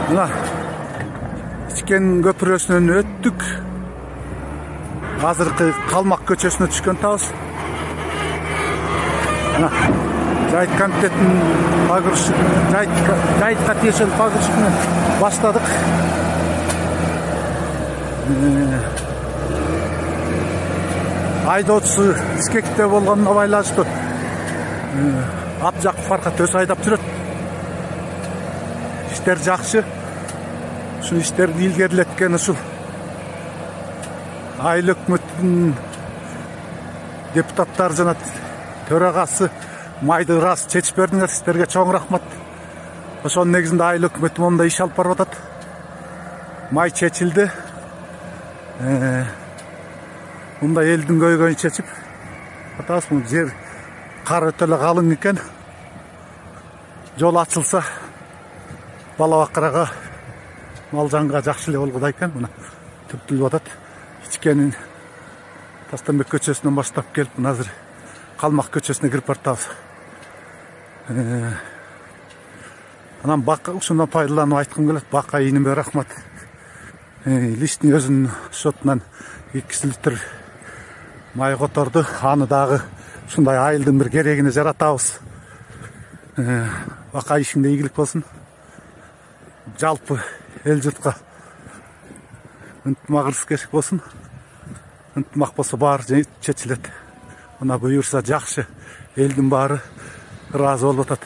Мына Ичкен көпүрөсүнөн өттүк. Азыркы Калмак көчөсүнө түшкөн табыз. Мына Жайыт комитетинин Жайытка тиешелүү погрузчигинен баштадык. Айдоочусу Бишкекте болгонуна байланыштуу Абжаков арка төс айдап жүрөт. Иштер жакшы. Ушул иштерди илгерилеткен ушул айыл өкмөтүнүн депутаттары жана төрагасы майды ырас чечип бердиңер. Сиздерге чоң рахмат. Ошонун негизинде айыл өкмөтү монда иш алып барып атат. Май чечилди. Мында элдин көйгөйүн чечип атабыз. Бул жер кар өтө эле калың экен. Жол ачылса бала бакырага, мал жанга жакшы эле болгудай экен. Мына түртүлүп атат. Ичкенин Тастанбек көчөсүнөн баштап келип, азыр Калмак көчөсүнө кирип бартабыз. Анан бака ушундан пайдаланып айткым келет. Бака ийниме рахмат. Личный өзүнүн шотунан 2 литр май которду. Аны дагы ушундай айылдын бир керегине жаратабыз. Бака ишиңде ийгилик болсун. Жалпы эл журтка ынтымагырсыздык болсун. Ынтымак болсо баары чечилет. Мына буюрса жакшы. Элдин баары ыраазы болуп атат.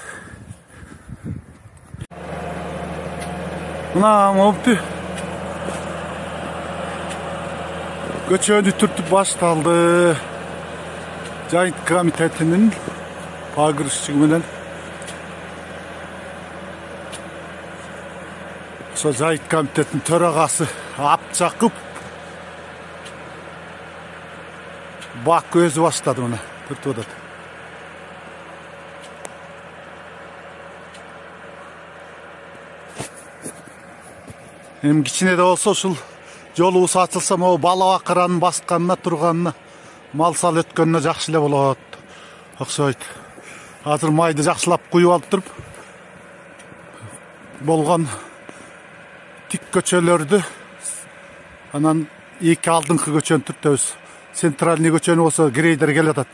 Мына мопту көчөнү түртүп башталды. Жайыт комитетинин погрузчиги менен Жайыт комитетинин төрагасы Абжаков бак өзү баштады. Мына түртүп атат. Эми кичине да болсо ушул жолубуз ачылса, могу бала бакыранын басканына, турганына, мал сал өткөнүнө жакшы эле болот окшойт. Азыр майды жакшылап куюп алып туруп, болгон тик көчөлөрдү, анан эки алдыңкы көчөнү түртөбүз. Центральный көчөнү болсо грейдер келе атат.